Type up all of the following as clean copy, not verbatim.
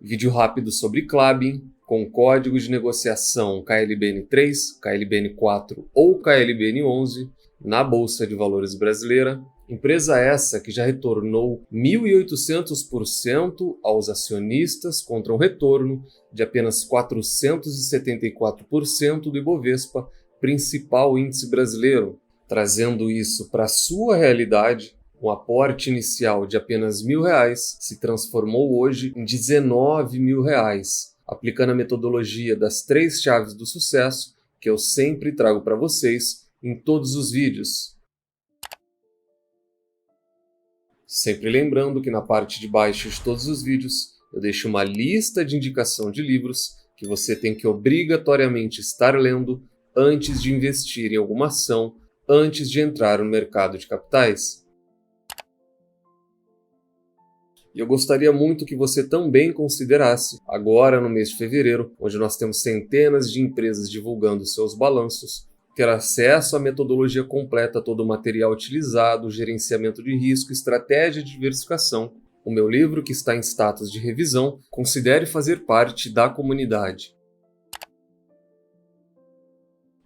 Vídeo rápido sobre Klabin, com código de negociação KLBN3, KLBN4 ou KLBN11 na Bolsa de Valores brasileira. Empresa essa que já retornou 1.800% aos acionistas contra um retorno de apenas 474% do Ibovespa, principal índice brasileiro. Trazendo isso para a sua realidade, um aporte inicial de apenas R$1.000 se transformou hoje em R$19.000, aplicando a metodologia das 3 chaves do sucesso que eu sempre trago para vocês em todos os vídeos. Sempre lembrando que na parte de baixo de todos os vídeos eu deixo uma lista de indicação de livros que você tem que obrigatoriamente estar lendo antes de investir em alguma ação, antes de entrar no mercado de capitais. E eu gostaria muito que você também considerasse, agora no mês de fevereiro, onde nós temos centenas de empresas divulgando seus balanços, ter acesso à metodologia completa, todo o material utilizado, gerenciamento de risco, estratégia de diversificação. O meu livro, que está em status de revisão, considere fazer parte da comunidade.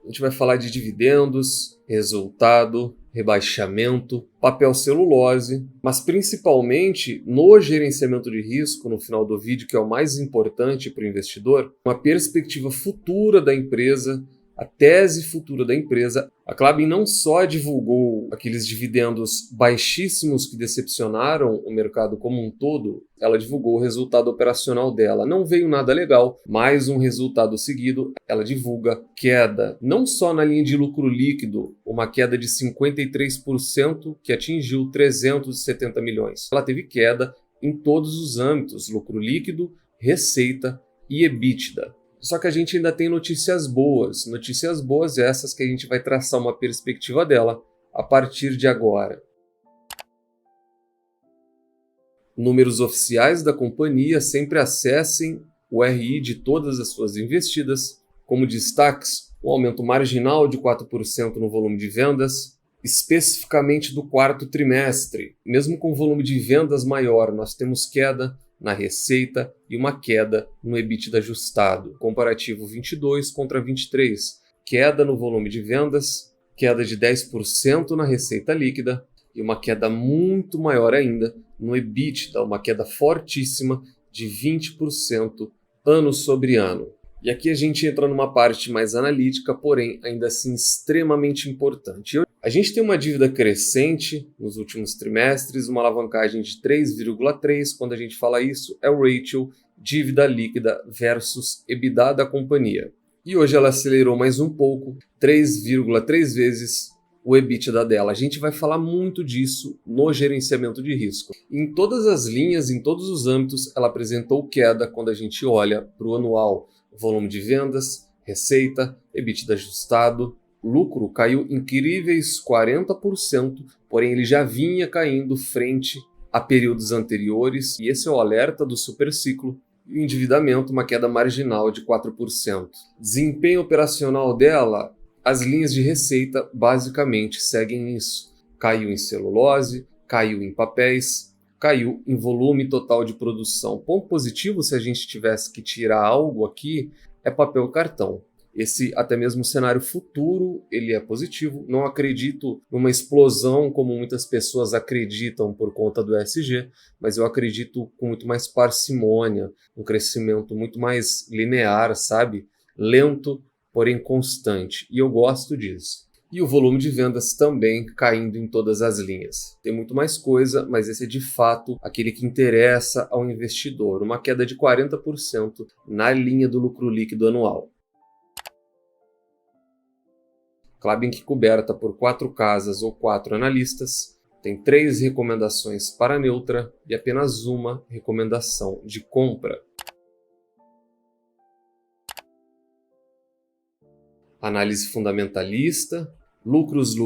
A gente vai falar de dividendos, resultado, rebaixamento, papel celulose, mas principalmente no gerenciamento de risco, no final do vídeo, que é o mais importante para o investidor, uma perspectiva futura da empresa, a tese futura da empresa. A Klabin não só divulgou aqueles dividendos baixíssimos que decepcionaram o mercado como um todo, ela divulgou o resultado operacional dela. Não veio nada legal, mais um resultado seguido, ela divulga queda, não só na linha de lucro líquido, uma queda de 53% que atingiu 370 milhões. Ela teve queda em todos os âmbitos, lucro líquido, receita e EBITDA. Só que a gente ainda tem notícias boas essas que a gente vai traçar uma perspectiva dela a partir de agora. Números oficiais da companhia, sempre acessem o RI de todas as suas investidas. Como destaques, um aumento marginal de 4% no volume de vendas, especificamente do quarto trimestre. Mesmo com volume de vendas maior, nós temos queda na receita e uma queda no EBITDA ajustado, comparativo 22 contra 23, queda no volume de vendas, queda de 10% na receita líquida e uma queda muito maior ainda no EBITDA, uma queda fortíssima de 20% ano sobre ano. E aqui a gente entra numa parte mais analítica, porém ainda assim extremamente importante. A gente tem uma dívida crescente nos últimos trimestres, uma alavancagem de 3,3. Quando a gente fala isso, é o ratio dívida líquida versus EBITDA da companhia. E hoje ela acelerou mais um pouco, 3,3 vezes o EBITDA dela. A gente vai falar muito disso no gerenciamento de risco. Em todas as linhas, em todos os âmbitos, ela apresentou queda quando a gente olha para o anual. Volume de vendas, receita, EBITDA ajustado, lucro caiu incríveis 40%, porém ele já vinha caindo frente a períodos anteriores, e esse é o alerta do superciclo. E o endividamento, uma queda marginal de 4%. Desempenho operacional dela, as linhas de receita basicamente seguem isso. Caiu em celulose, caiu em papéis, caiu em volume total de produção. Ponto positivo, se a gente tivesse que tirar algo aqui, é papel e cartão. Esse, até mesmo cenário futuro, ele é positivo. Não acredito numa explosão como muitas pessoas acreditam por conta do ESG, mas eu acredito com muito mais parcimônia, um crescimento muito mais linear, sabe? Lento, porém constante. E eu gosto disso. E o volume de vendas também caindo em todas as linhas. Tem muito mais coisa, mas esse é de fato aquele que interessa ao investidor. Uma queda de 40% na linha do lucro líquido anual. Klabin, que coberta por 4 casas ou 4 analistas, tem 3 recomendações para neutra e apenas uma recomendação de compra. Análise fundamentalista, lucros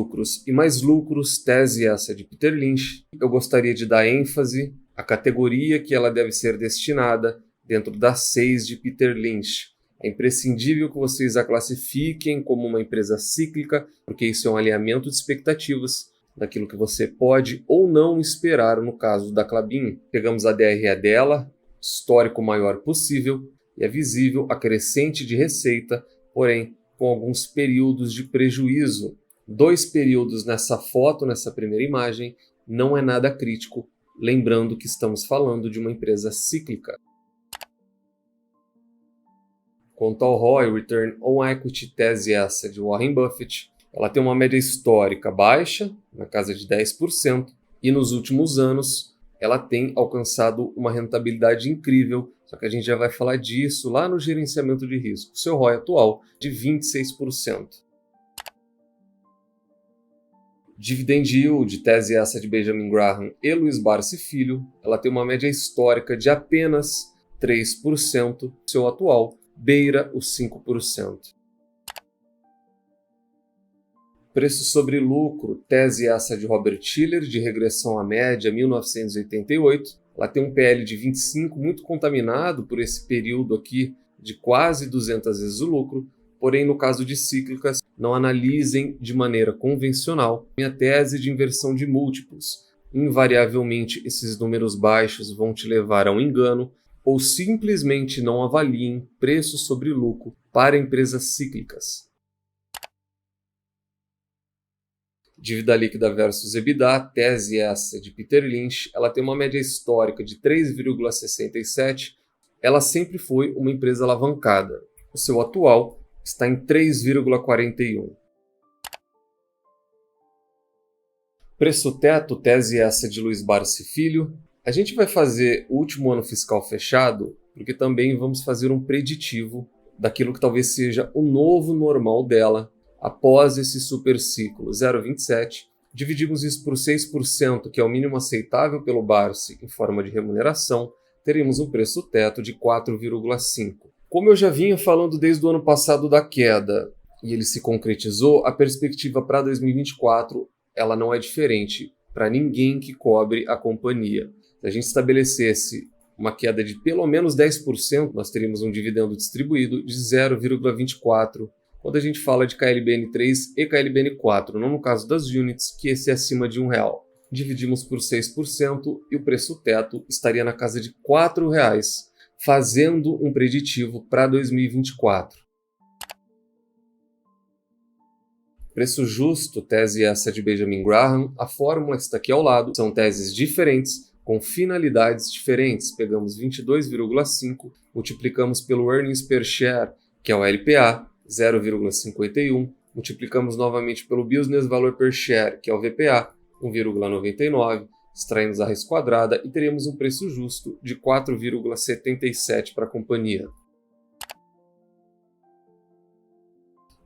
e mais lucros, tese essa de Peter Lynch. Eu gostaria de dar ênfase à categoria que ela deve ser destinada dentro das 6 de Peter Lynch. É imprescindível que vocês a classifiquem como uma empresa cíclica, porque isso é um alinhamento de expectativas daquilo que você pode ou não esperar no caso da Klabin. Pegamos a DRE dela, histórico maior possível e é visível a crescente de receita, porém com alguns períodos de prejuízo. 2 períodos nessa foto, nessa primeira imagem, não é nada crítico, lembrando que estamos falando de uma empresa cíclica. Quanto ao ROI, Return on Equity, tese essa de Warren Buffett, ela tem uma média histórica baixa, na casa de 10%, e nos últimos anos ela tem alcançado uma rentabilidade incrível, só que a gente já vai falar disso lá no gerenciamento de risco. Seu ROI atual de 26%. Dividend Yield, tese essa de Benjamin Graham e Luiz Barsi Filho, ela tem uma média histórica de apenas 3%, seu atual beira os 5%. Preço sobre lucro, tese essa de Robert Shiller, de regressão à média 1988. Ela tem um PL de 25, muito contaminado por esse período aqui de quase 200 vezes o lucro, porém no caso de cíclicas, não analisem de maneira convencional. Minha tese de inversão de múltiplos. Invariavelmente esses números baixos vão te levar a um engano, ou simplesmente não avaliem preço sobre lucro para empresas cíclicas. Dívida líquida versus EBITDA, tese essa de Peter Lynch, ela tem uma média histórica de 3,67. Ela sempre foi uma empresa alavancada. O seu atual está em 3,41. Preço teto, tese essa de Luiz Barsi Filho. A gente vai fazer o último ano fiscal fechado, porque também vamos fazer um preditivo daquilo que talvez seja o novo normal dela após esse super ciclo 0,27. Dividimos isso por 6%, que é o mínimo aceitável pelo Barsi em forma de remuneração, teremos um preço teto de 4,5. Como eu já vinha falando desde o ano passado da queda, e ele se concretizou, a perspectiva para 2024 ela não é diferente para ninguém que cobre a companhia. Se a gente estabelecesse uma queda de pelo menos 10%, nós teríamos um dividendo distribuído de 0,24 quando a gente fala de KLBN3 e KLBN4, não no caso das units, que esse é acima de R$1. Dividimos por 6% e o preço teto estaria na casa de R$4, fazendo um preditivo para 2024. Preço justo, tese essa de Benjamin Graham, a fórmula está aqui ao lado, são teses diferentes, com finalidades diferentes. Pegamos 22,5, multiplicamos pelo Earnings Per Share, que é o LPA, 0,51, multiplicamos novamente pelo Business Value Per Share, que é o VPA, 1,99, extraímos a raiz quadrada e teremos um preço justo de 4,77 para a companhia.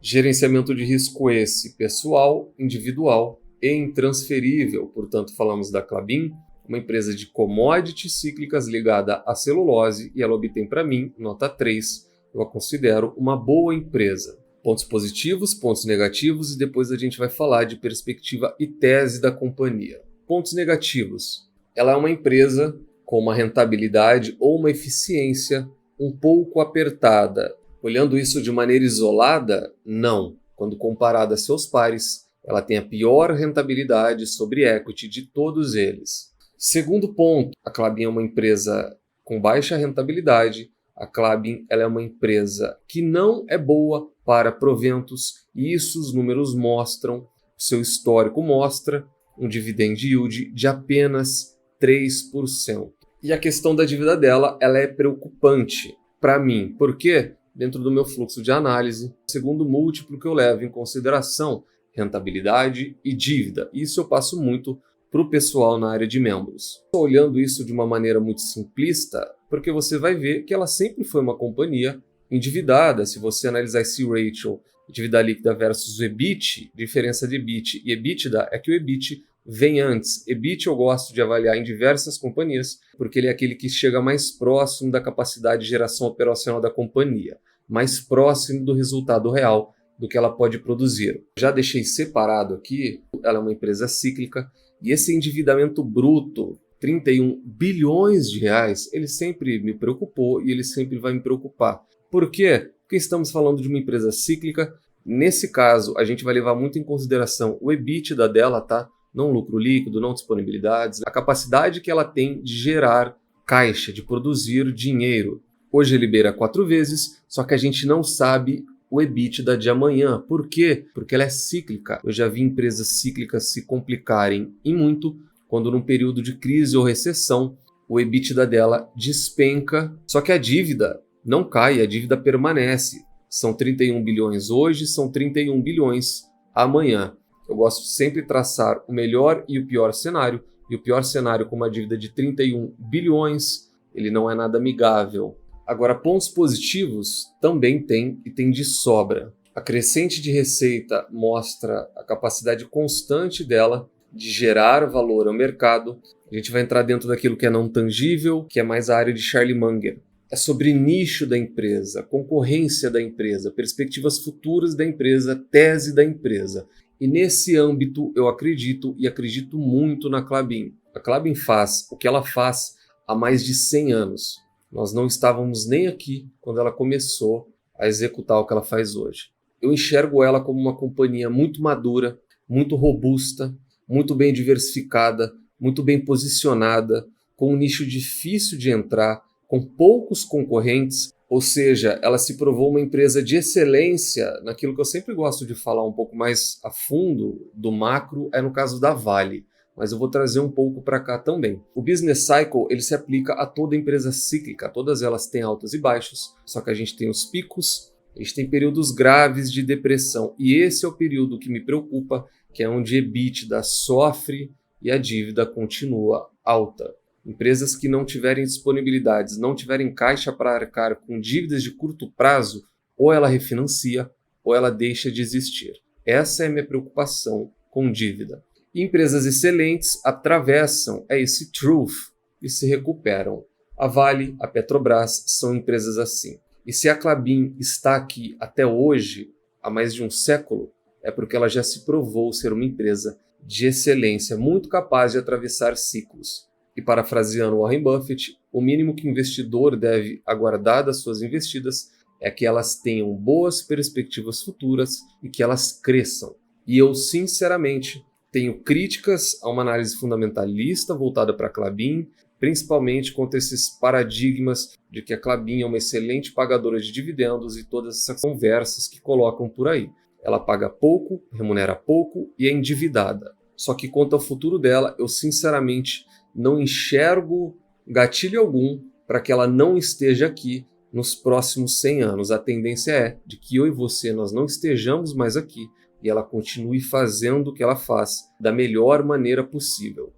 Gerenciamento de risco esse, pessoal, individual e intransferível, portanto falamos da Klabin, uma empresa de commodities cíclicas ligada à celulose e ela obtém para mim nota 3, eu a considero uma boa empresa. Pontos positivos, pontos negativos e depois a gente vai falar de perspectiva e tese da companhia. Pontos negativos. Ela é uma empresa com uma rentabilidade ou uma eficiência um pouco apertada. Olhando isso de maneira isolada, não. Quando comparada a seus pares, ela tem a pior rentabilidade sobre equity de todos eles. Segundo ponto, a Klabin é uma empresa com baixa rentabilidade. A Klabin ela é uma empresa que não é boa para proventos e isso os números mostram, o seu histórico mostra um dividend yield de apenas 3%. E a questão da dívida dela ela é preocupante para mim, porque dentro do meu fluxo de análise, segundo múltiplo que eu levo em consideração, rentabilidade e dívida. Isso eu passo muito para o pessoal na área de membros. Olhando isso de uma maneira muito simplista, porque você vai ver que ela sempre foi uma companhia endividada. Se você analisar esse ratio, dívida líquida versus o EBIT, diferença de EBIT e EBITDA é que o EBIT vem antes. EBIT eu gosto de avaliar em diversas companhias, porque ele é aquele que chega mais próximo da capacidade de geração operacional da companhia, mais próximo do resultado real do que ela pode produzir. Já deixei separado aqui, ela é uma empresa cíclica, e esse endividamento bruto, 31 bilhões de reais, ele sempre me preocupou e ele sempre vai me preocupar. Por quê? Porque estamos falando de uma empresa cíclica. Nesse caso, a gente vai levar muito em consideração o EBITDA dela, tá? Não lucro líquido, não disponibilidades, a capacidade que ela tem de gerar caixa, de produzir dinheiro. Hoje ele beira 4 vezes, só que a gente não sabe o EBITDA de amanhã. Por quê? Porque ela é cíclica. Eu já vi empresas cíclicas se complicarem e muito quando num período de crise ou recessão o EBITDA dela despenca, só que a dívida não cai, a dívida permanece. São 31 bilhões hoje, são 31 bilhões amanhã. Eu gosto sempre de traçar o melhor e o pior cenário, e o pior cenário com uma dívida de 31 bilhões, ele não é nada amigável. Agora, pontos positivos também tem e tem de sobra. A crescente de receita mostra a capacidade constante dela de gerar valor ao mercado. A gente vai entrar dentro daquilo que é não tangível, que é mais a área de Charlie Munger. É sobre nicho da empresa, concorrência da empresa, perspectivas futuras da empresa, tese da empresa. E nesse âmbito eu acredito e acredito muito na Klabin. A Klabin faz o que ela faz há mais de 100 anos. Nós não estávamos nem aqui quando ela começou a executar o que ela faz hoje. Eu enxergo ela como uma companhia muito madura, muito robusta, muito bem diversificada, muito bem posicionada, com um nicho difícil de entrar, com poucos concorrentes, ou seja, ela se provou uma empresa de excelência naquilo que eu sempre gosto de falar um pouco mais a fundo do macro, é no caso da Vale. Mas eu vou trazer um pouco para cá também. O business cycle ele se aplica a toda empresa cíclica, todas elas têm altos e baixos, só que a gente tem os picos, a gente tem períodos graves de depressão, e esse é o período que me preocupa, que é onde EBITDA sofre e a dívida continua alta. Empresas que não tiverem disponibilidades, não tiverem caixa para arcar com dívidas de curto prazo, ou ela refinancia, ou ela deixa de existir. Essa é a minha preocupação com dívida. Empresas excelentes atravessam esse truth e se recuperam. A Vale, a Petrobras são empresas assim. E se a Klabin está aqui até hoje, há mais de um século, é porque ela já se provou ser uma empresa de excelência, muito capaz de atravessar ciclos. E parafraseando Warren Buffett, o mínimo que o investidor deve aguardar das suas investidas é que elas tenham boas perspectivas futuras e que elas cresçam. E eu, sinceramente, tenho críticas a uma análise fundamentalista voltada para a Klabin, principalmente contra esses paradigmas de que a Klabin é uma excelente pagadora de dividendos e todas essas conversas que colocam por aí. Ela paga pouco, remunera pouco e é endividada. Só que quanto ao futuro dela, eu sinceramente não enxergo gatilho algum para que ela não esteja aqui nos próximos 100 anos. A tendência é de que eu e você nós não estejamos mais aqui e ela continue fazendo o que ela faz da melhor maneira possível.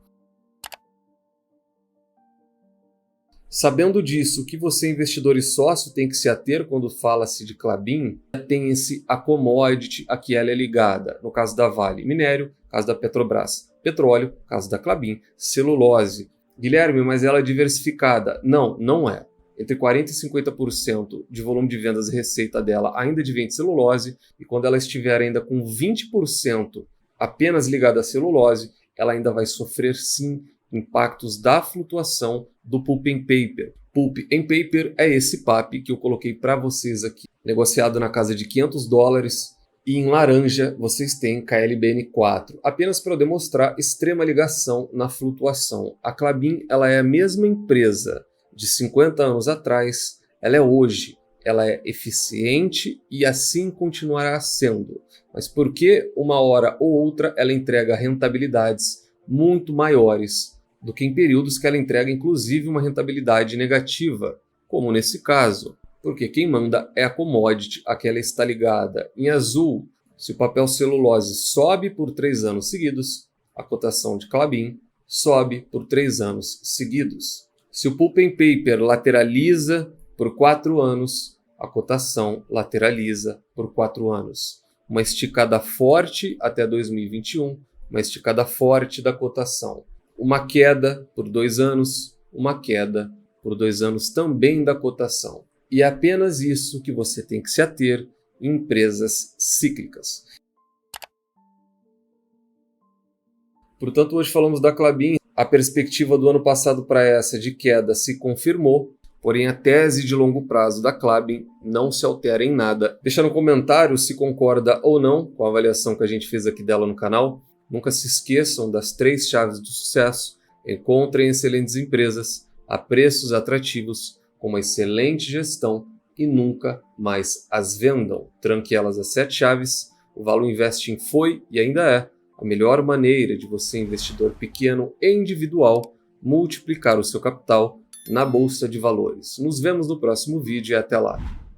Sabendo disso, o que você, investidor e sócio, tem que se ater quando fala-se de Klabin, tem-se a commodity a que ela é ligada. No caso da Vale, minério. No caso da Petrobras, petróleo. No caso da Klabin, celulose. Guilherme, mas ela é diversificada? Não, não é. Entre 40% e 50% de volume de vendas e receita dela ainda advém de celulose, e quando ela estiver ainda com 20% apenas ligada à celulose, ela ainda vai sofrer sim impactos da flutuação do Pulp and Paper. Pulp and Paper é esse PAP que eu coloquei para vocês aqui, negociado na casa de $500, e em laranja vocês têm KLBN4, apenas para demonstrar extrema ligação na flutuação. A Klabin ela é a mesma empresa de 50 anos atrás, ela é hoje, ela é eficiente e assim continuará sendo. Mas por que uma hora ou outra ela entrega rentabilidades muito maiores do que em períodos que ela entrega inclusive uma rentabilidade negativa, como nesse caso? Porque quem manda é a commodity a que ela está ligada. Em azul, se o papel celulose sobe por 3 anos seguidos, a cotação de Klabin sobe por 3 anos seguidos. Se o Pulp and Paper lateraliza por 4 anos, a cotação lateraliza por 4 anos. Uma esticada forte até 2021, uma esticada forte da cotação. Uma queda por 2 anos, uma queda por 2 anos também da cotação. E é apenas isso que você tem que se ater em empresas cíclicas. Portanto, hoje falamos da Klabin. A perspectiva do ano passado para essa de queda se confirmou, porém a tese de longo prazo da Klabin não se altera em nada. Deixa no comentário se concorda ou não com a avaliação que a gente fez aqui dela no canal. Nunca se esqueçam das 3 chaves do sucesso. Encontrem excelentes empresas, a preços atrativos, com uma excelente gestão e nunca mais as vendam. Tranque elas a 7 chaves. O Value Investing foi e ainda é a melhor maneira de você, investidor pequeno e individual, multiplicar o seu capital na Bolsa de Valores. Nos vemos no próximo vídeo e até lá!